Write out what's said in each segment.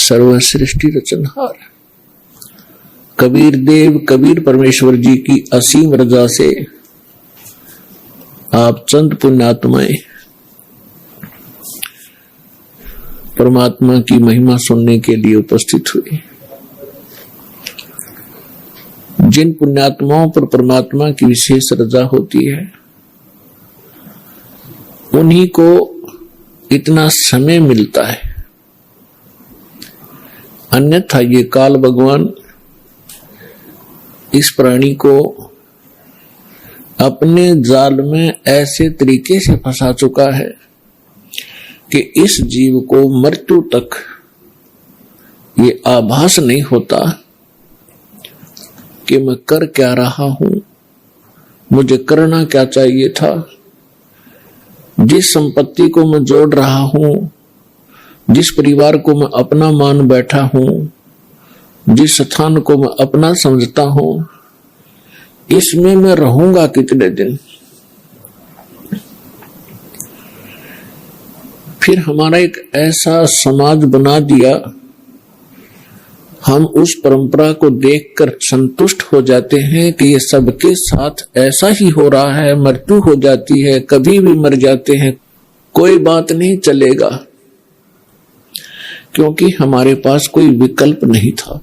सर्व सृष्टि रचनहार कबीर देव कबीर परमेश्वर जी की असीम रजा से आप चंद पुण्यात्माएं परमात्मा की महिमा सुनने के लिए उपस्थित हुए। जिन पुण्यात्माओं पर परमात्मा की विशेष रजा होती है उन्हीं को इतना समय मिलता है, अन्यथा ये काल भगवान इस प्राणी को अपने जाल में ऐसे तरीके से फंसा चुका है कि इस जीव को मृत्यु तक ये आभास नहीं होता कि मैं कर क्या रहा हूं, मुझे करना क्या चाहिए था। जिस संपत्ति को मैं जोड़ रहा हूं, जिस परिवार को मैं अपना मान बैठा हूं, जिस स्थान को मैं अपना समझता हूं, इसमें मैं रहूंगा कितने दिन। फिर हमारा एक ऐसा समाज बना दिया, हम उस परंपरा को देखकर संतुष्ट हो जाते हैं कि ये सबके साथ ऐसा ही हो रहा है, मृत्यु हो जाती है, कभी भी मर जाते हैं, कोई बात नहीं, चलेगा, क्योंकि हमारे पास कोई विकल्प नहीं था।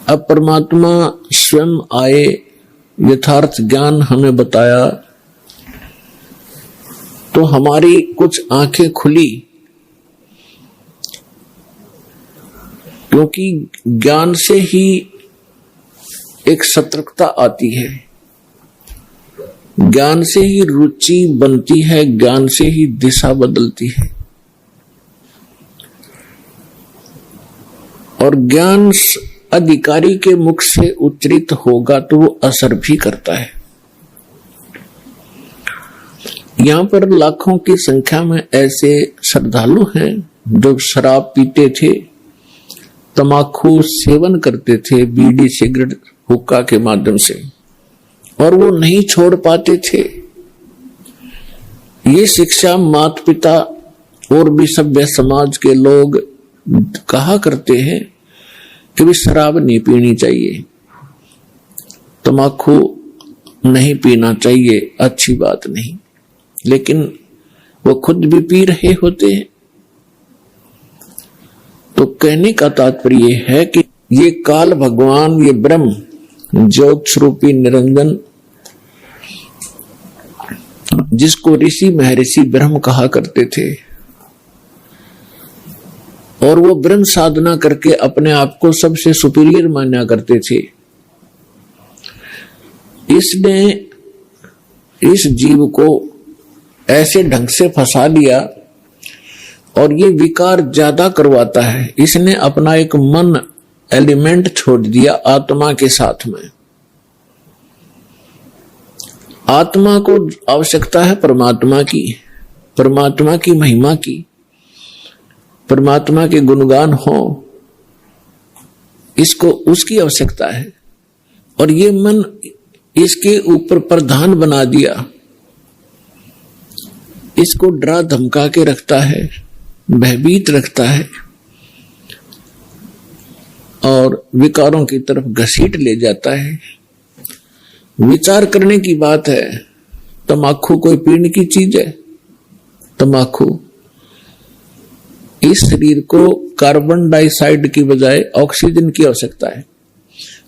अब परमात्मा स्वयं आए, यथार्थ ज्ञान हमें बताया, तो हमारी कुछ आंखें खुली, क्योंकि ज्ञान से ही एक सतर्कता आती है, ज्ञान से ही रुचि बनती है, ज्ञान से ही दिशा बदलती है। और ज्ञान अधिकारी के मुख से उच्चरित होगा तो वो असर भी करता है। यहां पर लाखों की संख्या में ऐसे श्रद्धालु हैं जो शराब पीते थे, तमाकू सेवन करते थे, बीड़ी सिगरेट हुक्का के माध्यम से, और वो नहीं छोड़ पाते थे। ये शिक्षा माता पिता और भी सभ्य समाज के लोग कहा करते हैं कि भी शराब नहीं पीनी चाहिए, तमाकू नहीं पीना चाहिए, अच्छी बात नहीं, लेकिन वो खुद भी पी रहे होते हैं। तो कहने का तात्पर्य है कि ये काल भगवान, ये ब्रह्म ज्योत स्वरूपी निरंजन, जिसको ऋषि महर्षि ब्रह्म कहा करते थे, और वो ब्रह्म साधना करके अपने आप को सबसे सुपीरियर माना करते थे, इसने इस जीव को ऐसे ढंग से फंसा लिया और ये विकार ज्यादा करवाता है। इसने अपना एक मन एलिमेंट छोड़ दिया आत्मा के साथ में। आत्मा को आवश्यकता है परमात्मा की महिमा की, परमात्मा के गुणगान हो, इसको उसकी आवश्यकता है। और ये मन इसके ऊपर प्रधान बना दिया, इसको डरा धमका के रखता है, भयभीत रखता है और विकारों की तरफ घसीट ले जाता है। विचार करने की बात है, तमाकू कोई पीने की चीज है? तमाकू इस शरीर को कार्बन डाइऑक्साइड की बजाय ऑक्सीजन की आवश्यकता है,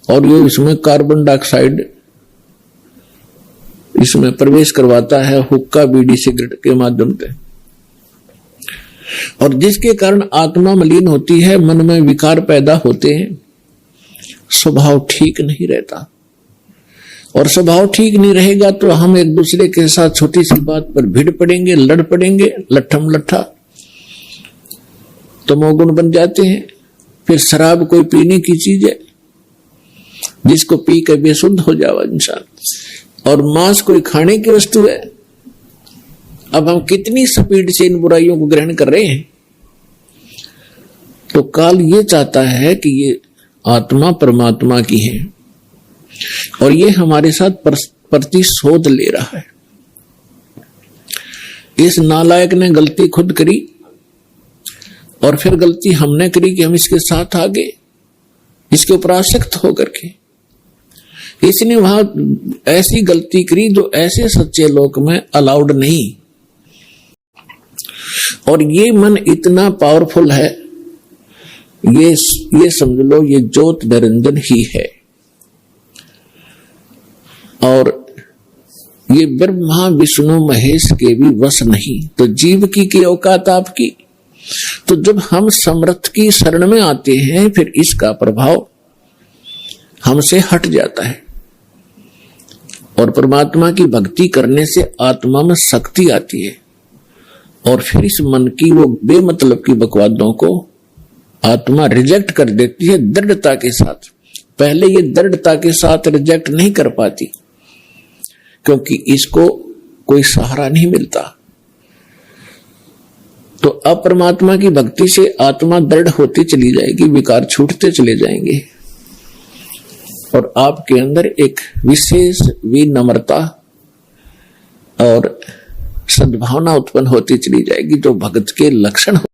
और ये इसमें कार्बन डाइऑक्साइड इसमें प्रवेश करवाता है हुक्का बीड़ी सिगरेट के माध्यम से, और जिसके कारण आत्मा मलिन होती है, मन में विकार पैदा होते हैं, स्वभाव ठीक नहीं रहता। और स्वभाव ठीक नहीं रहेगा तो हम एक दूसरे के साथ छोटी सी बात पर भिड़ पड़ेंगे, लड़ पड़ेंगे, लट्ठम लट्ठा, तमोगुण बन जाते हैं। फिर शराब कोई पीने की चीज है जिसको पी कर बेसुध हो जावा इंसान, और मांस कोई खाने की वस्तु है। अब हम कितनी स्पीड से इन बुराइयों को ग्रहण कर रहे हैं। तो काल ये चाहता है कि ये आत्मा परमात्मा की है और ये हमारे साथ प्रतिशोध ले रहा है। इस नालायक ने गलती खुद करी और फिर गलती हमने करी कि हम इसके साथ आ गए, इसके ऊपर आसक्त होकर के। इसने वहां ऐसी गलती करी जो ऐसे सच्चे लोक में अलाउड नहीं। और ये मन इतना पावरफुल है, ये समझ लो ये ज्योत निरंजन ही है। और ये ब्रह्मा विष्णु महेश के भी वश नहीं, तो जीव की औकात आपकी। तो जब हम समर्थ की शरण में आते हैं फिर इसका प्रभाव हमसे हट जाता है और परमात्मा की भक्ति करने से आत्मा में शक्ति आती है और फिर इस मन की वो बेमतलब की बकवादों को आत्मा रिजेक्ट कर देती है दृढ़ता के साथ। पहले ये दृढ़ता के साथ रिजेक्ट नहीं कर पाती क्योंकि इसको कोई सहारा नहीं मिलता। तो अब परमात्मा की भक्ति से आत्मा दृढ़ होती चली जाएगी, विकार छूटते चले जाएंगे और आपके अंदर एक विशेष विनम्रता और सद्भावना उत्पन्न होती चली जाएगी जो भक्त के लक्षण